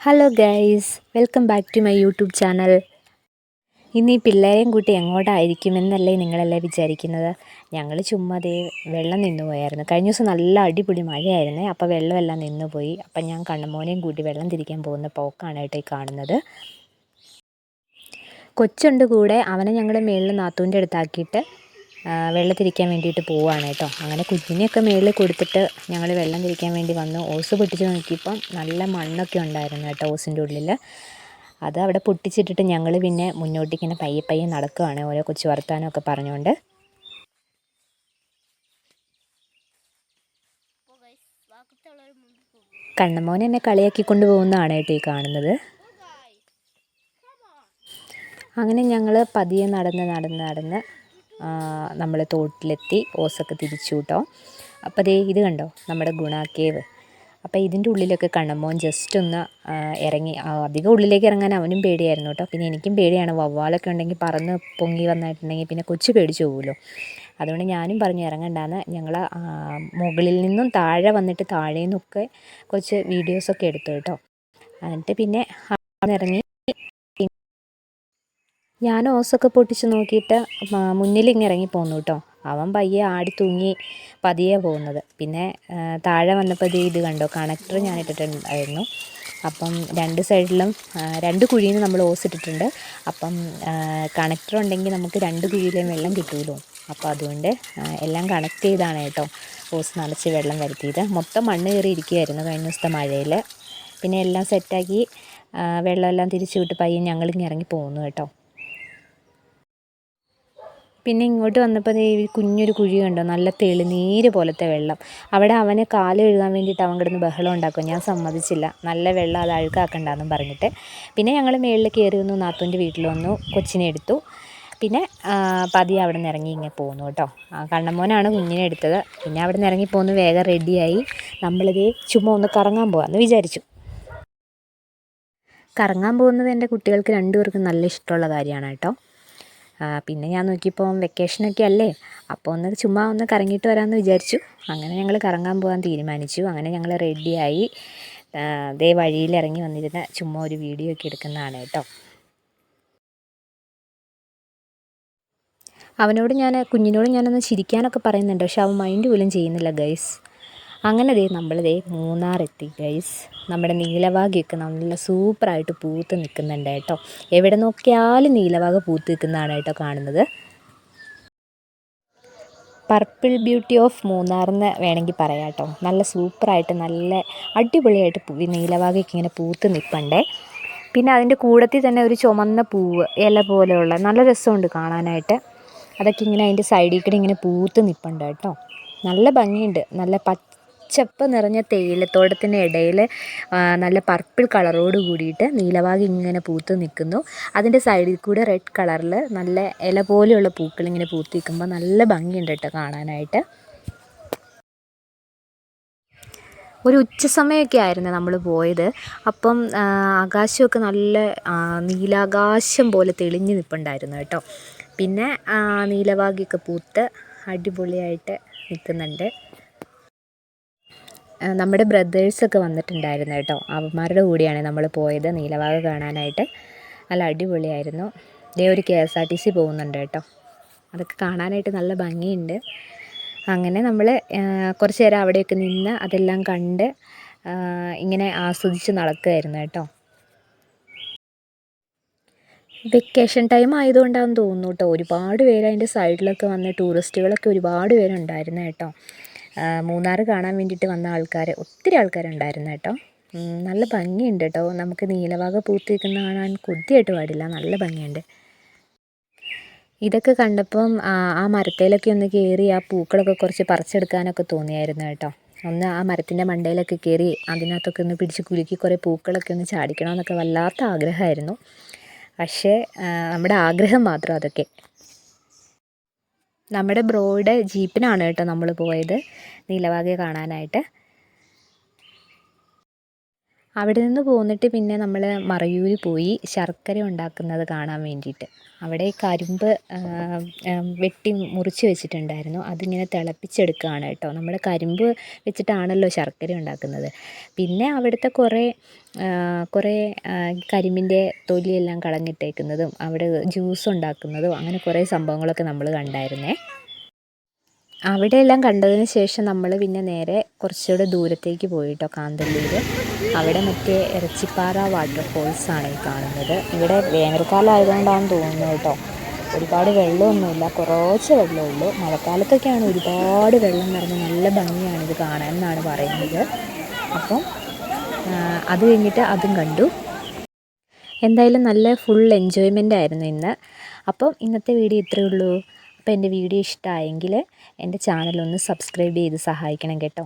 Hello guys, welcome back to my YouTube channel. ഇന്ന് ഈ പിള്ളേരെയും കൂട്ടി എങ്ങോട്ടായിരിക്കുമെന്നല്ലേ നിങ്ങളെല്ലാം വിചാരിക്കുന്നത്. ഞങ്ങൾ ചുമ്മാ വെള്ളം നിന്നു പോയായിരുന്നു. കഴിഞ്ഞ ദിവസം നല്ല അടിപൊളി മഴയായിരുന്നേ. അപ്പോൾ വെള്ളമെല്ലാം നിന്നു പോയി. അപ്പം ഞാൻ കണ്ണമോനെയും കൂട്ടി വെള്ളം തിരിക്കാൻ പോകുന്ന പോക്കാണ് കേട്ടോ ഈ കാണുന്നത്. കൊച്ചുണ്ട് കൂടെ. അവനെ ഞങ്ങൾ മേളിൽ നാത്തൂൻ്റെ അടുത്താക്കിയിട്ട് വെള്ളം തിരിക്കാൻ വേണ്ടിയിട്ട് പോവുകയാണ് കേട്ടോ. അങ്ങനെ കുഞ്ഞിനെയൊക്കെ മേളിൽ കൊടുത്തിട്ട് ഞങ്ങൾ വെള്ളം തിരിക്കാൻ വേണ്ടി വന്നു. ഓസ് പൊട്ടിച്ച് നോക്കിയപ്പം നല്ല മണ്ണൊക്കെ ഉണ്ടായിരുന്നു കേട്ടോ ഓസിൻ്റെ ഉള്ളിൽ. അത് അവിടെ പൊട്ടിച്ചിട്ടിട്ട് ഞങ്ങൾ പിന്നെ മുന്നോട്ടിങ്ങനെ പയ്യെ പയ്യെ നടക്കുകയാണ്, ഓരോ കൊച്ചു വർത്താനമൊക്കെ പറഞ്ഞുകൊണ്ട്. കണ്ണമോൻ എന്നെ കളിയാക്കിക്കൊണ്ട് പോകുന്നതാണ് കേട്ടോ ഈ കാണുന്നത്. അങ്ങനെ ഞങ്ങൾ പതിയെ നടന്ന് നമ്മൾ തോട്ടിലെത്തി. ഓസൊക്കെ തിരിച്ചു കേട്ടോ. അപ്പോൾ ഇത് കണ്ടോ നമ്മുടെ ഗുണ കേവ്. അപ്പോൾ ഇതിൻ്റെ ഉള്ളിലൊക്കെ കണ്ണമോൻ ജസ്റ്റ് ഒന്ന് ഇറങ്ങി. അധികം ഉള്ളിലേക്ക് ഇറങ്ങാൻ അവനും പേടിയായിരുന്നു കേട്ടോ. പിന്നെ എനിക്കും പേടിയാണ്, വവ്വാലൊക്കെ ഉണ്ടെങ്കിൽ പറന്ന് പൊങ്ങി വന്നിട്ടുണ്ടെങ്കിൽ പിന്നെ കൊച്ചു പേടിച്ചു പോകുമല്ലോ. അതുകൊണ്ട് ഞാനും പറഞ്ഞു ഇറങ്ങണ്ടാന്ന്. ഞങ്ങൾ മുകളിൽ നിന്നും താഴെ വന്നിട്ട് താഴെ നിന്നൊക്കെ കുറച്ച് വീഡിയോസൊക്കെ എടുത്തു കേട്ടോ. എന്നിട്ട് പിന്നെ ഇറങ്ങി. ഞാൻ ഓസൊക്കെ പൊട്ടിച്ച് നോക്കിയിട്ട് മുന്നിലിങ്ങ് ഇറങ്ങി പോന്നു കേട്ടോ. അവൻ പയ്യെ ആടി തൂങ്ങി പതിയെ പോകുന്നത്. പിന്നെ താഴെ വന്നപ്പോൾ ഇത് കണ്ടോ, കണക്ടർ ഞാൻ ഇട്ടിട്ടുണ്ടായിരുന്നു. അപ്പം രണ്ട് സൈഡിലും രണ്ട് കുഴിയിൽ നിന്ന് നമ്മൾ ഓസ് ഇട്ടിട്ടുണ്ട്. അപ്പം കണക്ടർ ഉണ്ടെങ്കിൽ നമുക്ക് രണ്ട് കുഴിയിലേയും വെള്ളം കിട്ടുമല്ലോ. അപ്പോൾ അതുകൊണ്ട് എല്ലാം കണക്ട് ചെയ്താണ് കേട്ടോ ഓസ് നിറച്ച് വെള്ളം വരുത്തിയത്. മൊത്തം മണ്ണ് കയറി ഇരിക്കുകയായിരുന്നു കഴിഞ്ഞ ദിവസത്തെ മഴയിൽ. പിന്നെ എല്ലാം സെറ്റാക്കി വെള്ളമെല്ലാം തിരിച്ചു വിട്ട് പയ്യെ ഞങ്ങളിങ്ങ് ഇറങ്ങി പോകുന്നു കേട്ടോ. പിന്നെ ഇങ്ങോട്ട് വന്നപ്പോൾ കുഞ്ഞൊരു കുഴി കണ്ടോ, നല്ല തെളിനീര് പോലത്തെ വെള്ളം. അവിടെ അവന് കാല് കഴുകാൻ വേണ്ടിയിട്ട് അവൻ കിടന്ന് ബഹളം ഉണ്ടാക്കും. ഞാൻ സമ്മതിച്ചില്ല, നല്ല വെള്ളം, അത് അഴുക്കാക്കണ്ടെന്നും പറഞ്ഞിട്ട്. പിന്നെ ഞങ്ങൾ മേളിൽ കയറി വന്നു, നാത്തൂൻ്റെ വീട്ടിൽ വന്നു, കൊച്ചിനെ എടുത്തു. പിന്നെ പതിയെ അവിടെ നിന്ന് ഇറങ്ങി ഇങ്ങനെ പോകുന്നു കേട്ടോ. കണ്ണമോനാണ് കുഞ്ഞിനെ എടുത്തത്. പിന്നെ അവിടെ നിന്ന് ഇറങ്ങി പോകുന്നു, വേഗം റെഡിയായി. നമ്മളിത് ചുമ്മാ ഒന്ന് കറങ്ങാൻ പോകാമെന്ന് വിചാരിച്ചു. കറങ്ങാൻ പോകുന്നത് എൻ്റെ കുട്ടികൾക്ക് രണ്ടുപേർക്കും നല്ല ഇഷ്ടമുള്ള കാര്യമാണ് കേട്ടോ. പിന്നെ ഞാൻ നോക്കിയപ്പോൾ വെക്കേഷനൊക്കെ അല്ലേ, അപ്പോൾ ചുമ്മാ ഒന്ന് കറങ്ങിയിട്ട് വരാമെന്ന് വിചാരിച്ചു. അങ്ങനെ ഞങ്ങൾ കറങ്ങാൻ പോകാൻ തീരുമാനിച്ചു. അങ്ങനെ ഞങ്ങൾ റെഡിയായി വഴിയിൽ ഇറങ്ങി വന്നിരുന്ന ചുമ്മാ ഒരു വീഡിയോ ഒക്കെ എടുക്കുന്നതാണ് കേട്ടോ. കുഞ്ഞിനോട് ഞാനൊന്ന് ചിരിക്കാനൊക്കെ പറയുന്നുണ്ട്, പക്ഷെ അവൻ മൈൻഡ് പോലും ചെയ്യുന്നില്ല ഗൈസ്. അങ്ങനെ നമ്മൾ മൂന്നാർ എത്തി ഗൈസ്. നമ്മുടെ നീലവാഗയൊക്കെ നല്ല സൂപ്പറായിട്ട് പൂത്ത് നിൽക്കുന്നുണ്ട് കേട്ടോ. എവിടെ നോക്കിയാലും നീലവാഗ പൂത്ത് നിൽക്കുന്നതാണ് കേട്ടോ കാണുന്നത്. പർപ്പിൾ ബ്യൂട്ടി ഓഫ് മൂന്നാർ എന്ന് വേണമെങ്കിൽ പറയാം കേട്ടോ. നല്ല സൂപ്പറായിട്ട് നല്ല അടിപൊളിയായിട്ട് നീലവാഗയൊക്കെ ഇങ്ങനെ പൂത്ത് നിൽപ്പുണ്ടേ. പിന്നെ അതിൻ്റെ കൂടത്തിൽ തന്നെ ഒരു ചുമന്ന പൂവ് ഇല പോലെയുള്ള നല്ല രസമുണ്ട് കാണാനായിട്ട്. അതൊക്കെ ഇങ്ങനെ അതിൻ്റെ സൈഡിൽ കൂടെ ഇങ്ങനെ പൂത്ത് നിൽപ്പുണ്ട് കേട്ടോ. നല്ല ഭംഗിയുണ്ട്. നല്ല പച്ചപ്പ് നിറഞ്ഞ തേയിലത്തോട്ടത്തിൻ്റെ ഇടയിൽ നല്ല പർപ്പിൾ കളറോട് കൂടിയിട്ട് നീലവാഗ ഇങ്ങനെ പൂത്ത് നിൽക്കുന്നു. അതിൻ്റെ സൈഡിൽ കൂടെ റെഡ് കളറിൽ നല്ല ഇല പോലെയുള്ള പൂക്കൾ ഇങ്ങനെ പൂത്ത് നിൽക്കുമ്പോൾ നല്ല ഭംഗിയുണ്ട് കേട്ടോ കാണാനായിട്ട്. ഒരു ഉച്ച സമയമൊക്കെ ആയിരുന്നു നമ്മൾ പോയത്. അപ്പം ആകാശമൊക്കെ നല്ല നീലാകാശം പോലെ തെളിഞ്ഞ് നിൽപ്പുണ്ടായിരുന്നു കേട്ടോ. പിന്നെ നീലവാഗയൊക്കെ പൂത്ത് അടിപൊളിയായിട്ട് നിൽക്കുന്നുണ്ട്. നമ്മുടെ ബ്രദേഴ്സൊക്കെ വന്നിട്ടുണ്ടായിരുന്നു കേട്ടോ. അവന്മാരുടെ കൂടെയാണ് നമ്മൾ പോയത് നീലവാഗ കാണാനായിട്ട്. നല്ല അടിപൊളിയായിരുന്നു. ഒരു KSRTC പോകുന്നുണ്ട് കേട്ടോ. അതൊക്കെ കാണാനായിട്ട് നല്ല ഭംഗിയുണ്ട്. അങ്ങനെ നമ്മൾ കുറച്ച് നേരം അവിടെയൊക്കെ നിന്ന് അതെല്ലാം കണ്ട് ഇങ്ങനെ ആസ്വദിച്ച് നടക്കുകയായിരുന്നു കേട്ടോ. വെക്കേഷൻ ടൈം ആയതുകൊണ്ടാണെന്ന് തോന്നുന്നു കേട്ടോ. ഒരുപാട് പേര് അതിൻ്റെ സൈഡിലൊക്കെ വന്ന് ടൂറിസ്റ്റുകളൊക്കെ ഒരുപാട് പേരുണ്ടായിരുന്നു കേട്ടോ. മൂന്നാർ കാണാൻ വേണ്ടിയിട്ട് വന്ന ആൾക്കാർ, ഒത്തിരി ആൾക്കാരുണ്ടായിരുന്നു കേട്ടോ. നല്ല ഭംഗിയുണ്ട് കേട്ടോ. നമുക്ക് നീലവാഗ പൂത്ത് നിൽക്കുന്ന കാണാൻ കൊതിയായിട്ട് പാടില്ല, നല്ല ഭംഗിയുണ്ട്. ഇതൊക്കെ കണ്ടപ്പം ആ മരത്തേലൊക്കെ ഒന്ന് കയറി ആ പൂക്കളൊക്കെ കുറച്ച് പറിച്ചെടുക്കാനൊക്കെ തോന്നിയായിരുന്നു കേട്ടോ. ഒന്ന് ആ മരത്തിൻ്റെ മണ്ടയിലൊക്കെ കയറി അതിനകത്തൊക്കെ ഒന്ന് പിടിച്ച് കുലുക്കി കുറേ പൂക്കളൊക്കെ ഒന്ന് ചാടിക്കണമെന്നൊക്കെ വല്ലാത്ത ആഗ്രഹമായിരുന്നു. പക്ഷേ നമ്മുടെ ആഗ്രഹം മാത്രം അതൊക്കെ. നമ്മുടെ ബ്രോയുടെ ജീപ്പിനാണ് കേട്ടോ നമ്മൾ പോയത് നീലവാഗ കാണാനായിട്ട്. അവിടെ നിന്ന് പോന്നിട്ട് പിന്നെ നമ്മൾ മറയൂർ പോയി ശർക്കര ഉണ്ടാക്കുന്നത് കാണാൻ വേണ്ടിയിട്ട്. അവിടെ കരിമ്പ് വെട്ടി മുറിച്ച് വെച്ചിട്ടുണ്ടായിരുന്നു. അതിങ്ങനെ തിളപ്പിച്ചെടുക്കുകയാണ് കേട്ടോ. നമ്മൾ കരിമ്പ് വെച്ചിട്ടാണല്ലോ ശർക്കര ഉണ്ടാക്കുന്നത്. പിന്നെ അവിടുത്തെ കുറേ കരിമ്പിൻ്റെ തൊലിയെല്ലാം കളഞ്ഞിട്ടേക്കുന്നതും അവിടെ ജ്യൂസ് ഉണ്ടാക്കുന്നതും അങ്ങനെ കുറേ സംഭവങ്ങളൊക്കെ നമ്മൾ കണ്ടായിരുന്നേ. അവിടെയെല്ലാം കണ്ടതിന് ശേഷം നമ്മൾ പിന്നെ നേരെ കുറച്ചുകൂടെ ദൂരത്തേക്ക് പോയി കേട്ടോ, കാന്തല്ലൂർ. അവിടെ മറ്റേ ഇറച്ചിപ്പാറ വാട്ടർഫോൾസാണ് ഈ കാണുന്നത്. ഇവിടെ വേനൽക്കാലം ആയതുകൊണ്ടാണെന്ന് തോന്നുന്നു കേട്ടോ, ഒരുപാട് വെള്ളമൊന്നുമില്ല, കുറച്ച് വെള്ളമുള്ളൂ. മഴക്കാലത്തൊക്കെയാണ് ഒരുപാട് വെള്ളം നിറഞ്ഞ് നല്ല ഭംഗിയാണ് ഇത് കാണാൻ എന്നാണ് പറയുന്നത്. അപ്പം അത് കഴിഞ്ഞിട്ട് അതും കണ്ടു. എന്തായാലും നല്ല ഫുൾ എൻജോയ്മെൻ്റ് ആയിരുന്നു ഇന്ന്. അപ്പം ഇന്നത്തെ വീഡിയോ ഇത്രയേ ഉള്ളൂ. അപ്പോൾ എൻ്റെ വീഡിയോ ഇഷ്ടമായെങ്കിൽ എൻ്റെ ചാനലൊന്ന് സബ്സ്ക്രൈബ് ചെയ്ത് സഹായിക്കണം കേട്ടോ.